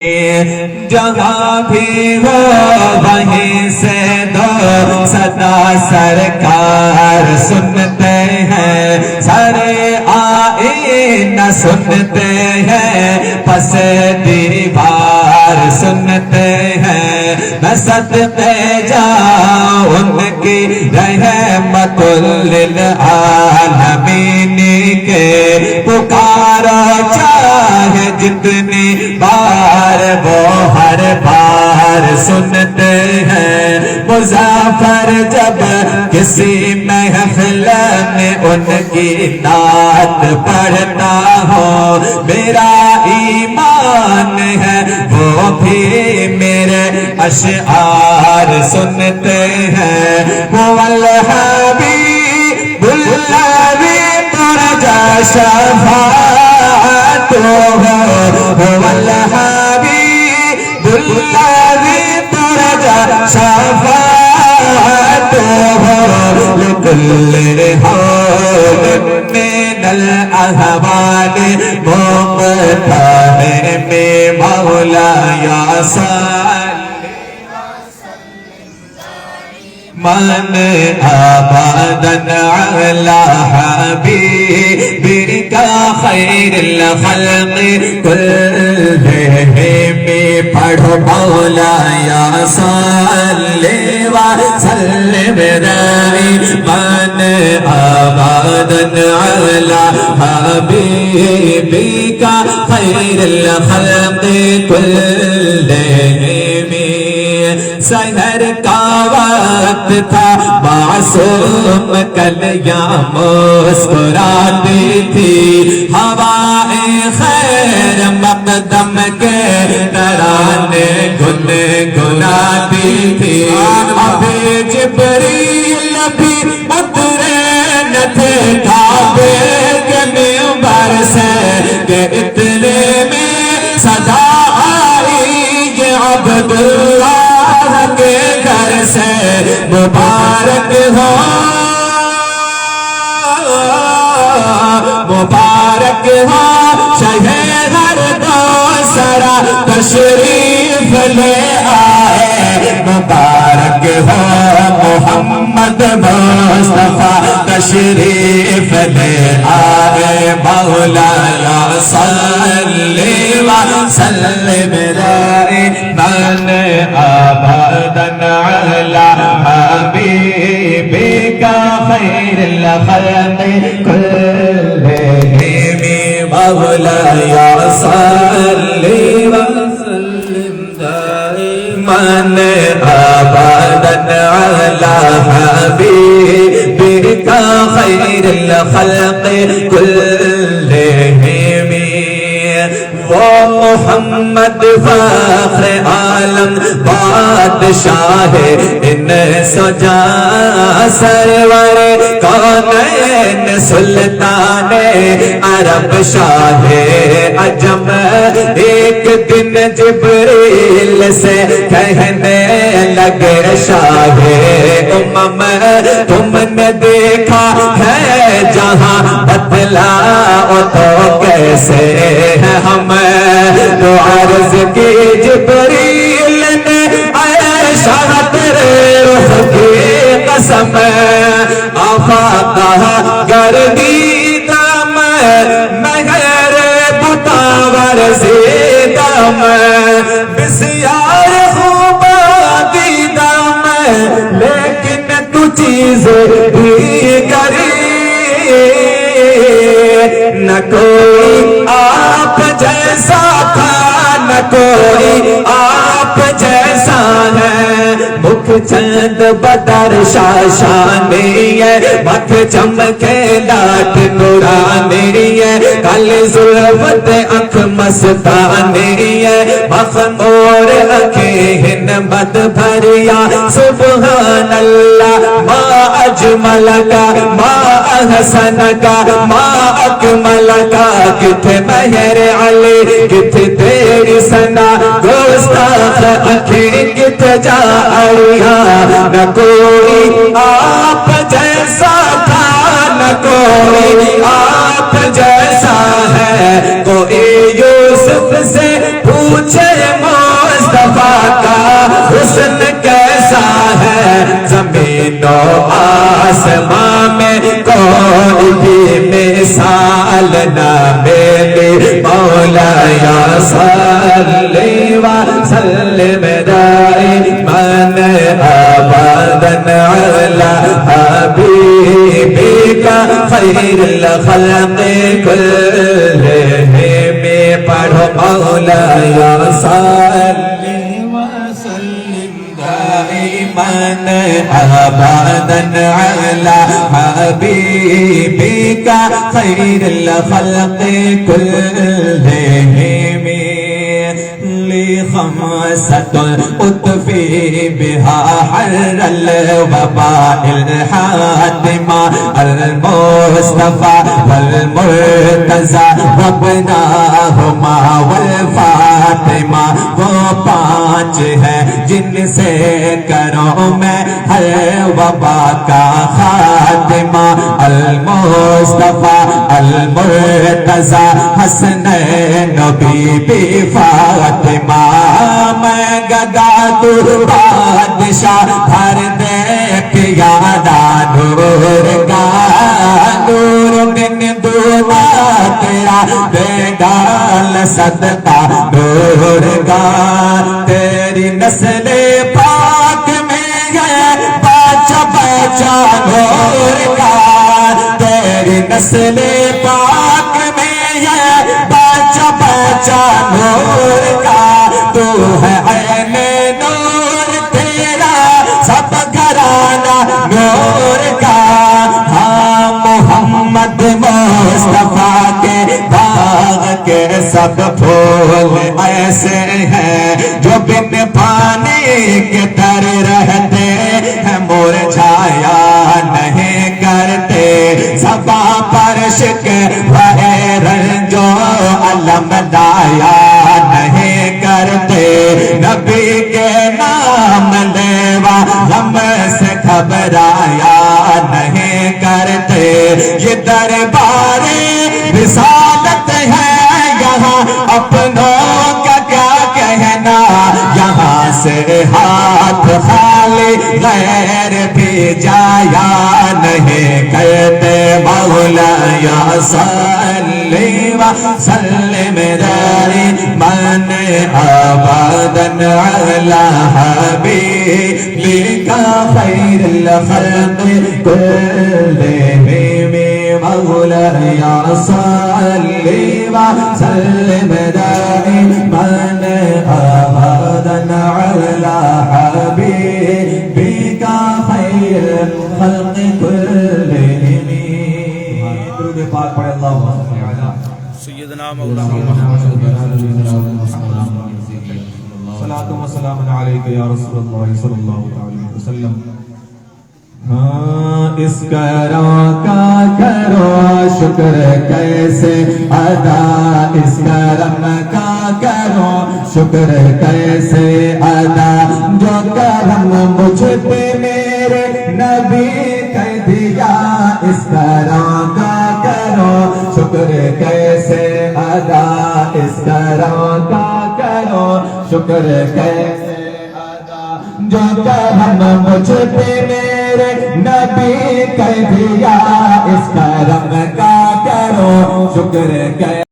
جہاں بھی ہو وہیں سے دو صدا سرکار سنتے ہیں، سارے آئینہ سنتے ہیں، پس دیوار سنتے ہیں۔ میں صدقے جاؤں ان کی رحمت للعالمین کے، پکارا چاہے جتنی بار وہ ہر بار سنتے ہیں۔ مسافر جب کسی محفل میں ان کی نعت پڑھتا ہو، میرا ایمان ہے وہ بھی میرے اشعار سنتے ہیں۔ وہ الحبیب الذی ترجی شفاعتہ، وہ الحبیب الذی ترجی شفاعتہ، لکل حول من الاحوال مقتحم مولاي من ابدا على حبيبك خير الخلق كلهم، پڑھو مولاي صل وسلم دائما ابدا على حبيبك خير الخلق كلهم۔ سحر کا وقت تھا، معصوم کلیاں مسکراتی تھی، ہوائیں خیر مقدم کے ترانے گنگناتی تھی۔ ابھی جبریل بھی اترے نہ تھے کعبے کے منبر سے کہ اتنے میں صدا آئی یہ عبداللہ کے گھر سے، مبارک ہو مبارک ہو شہر دوسرا تشریف لے آئے، مبارک ہو محمد مصطفیٰ تشریف لے آئے، مولاي صل وسلم دائما ابدا على حبيبك خير الخلق كلهم، مولاي صل وسلم دائما ابدا على حبيبك خير الخلق كلهم۔ وہ محمد فخر عالم بادشاہ ان سجا سرور کونین سلطان عرب شاہ عجم، ایک دن جبریل سے کہنے لگے شاہ امم تم نے دیکھا ہے جہاں بتلاؤ تو کیسے ہے ہم، تو عرض کی جبریل نے عائشہ تیرے رخ کی قسم، آفاقہ گردیدہ میں مگر بتاور زیدہ میں، بسیار خوب دیدہ میں لیکن تو چیز بھی کری، نہ کوئی آپ جیسا تھا نہ کوئی آپ جیسا ہے، مکھ چند بدر شاشانی ہے، مکھ چمکے لاٹ نورانی ہے، کالی زلفت انکھ مستانی ہے، مخمور اکھیں مد بھریا، سبحان اللہ ما اجملکا ما احسنکا ما اکملکا، کتھے مہر علی کتھے تیری سنا، گستاخ اکھیں کتھے جا اڑیا، نہ کوئی آپ جیسا تھا نہ کوئی آپ جیسا ہے، ہے کوئی یوسف سے پوچھے مصطفیٰ کا حسن کیسا ہے زمین و آسمان میں کوئی بھی مثال نہ ملی مولا یا صلی وسلم دائما ابدا علی حبیبک خیر الخلق کلہم پڑھو مولا یا صلی وسلم دائما ابدا علی حبیبک خیر الخلق کلہم خمسة أطفي بها حر الوباء الحاتمة المصطفى والمرتضى وابناهما والفاطمة وہ پانچ ہیں جن سے کروں میں ہر وبا کا خاتمہ المصطفى المرتضى حسنین بی بی فاطمہ میں گدا تو بادشاہ بھر دے پیادہ نور کا نور دن دونا تیرا دے ڈال صدقہ نور کا تیری نسل پاک میں ہے بچہ بچہ نور کا تیری نسل پاک میں ہے بچہ بچہ نور کا تو ہے عین نور تیرا سب گھرانہ نور کا ہاں محمد مصطفیٰ کے باغ کے سب پھول ایسے ہیں جو بن پانی کے تر رہتے ہیں مرجھایا نہیں کرتے زباں پر شکوہ رنج و علم لایا نہیں کرتے نبی کے نام لیوا غم سے گھبرایا نہیں کرتے یہ دربار رسالت ہے یہاں اپنوں کا کیا کہنا یہاں سے ہاتھ خالی غیر بھی جایا نہیں کرتے مولا یا صلی وسلم دائما ابدا علی حبیبک خیر الخلق کلہم مولا یا صلی وسلم دائما ابدا علی حبیبک خیر الخلق کلہم درود پاک پڑھے اللہم صلی علی سیدنا مولانا صلاۃ و سلام علیک یا رسول اللہ صلی اللہ علیہ وسلم ہاں اس کرم کا کرو شکر کیسے ادا اس کرم کا کرو شکر کیسے ادا جو کرم مجھ پہ میرے نبی کر دیا اس کرم کا کرو شکر کیسے ادا اس کرم کا کرو شکر کیسے ادا جو کرم مجھ پہ میرے نبی کر دیا اس کرم کا کرو شکر کیسے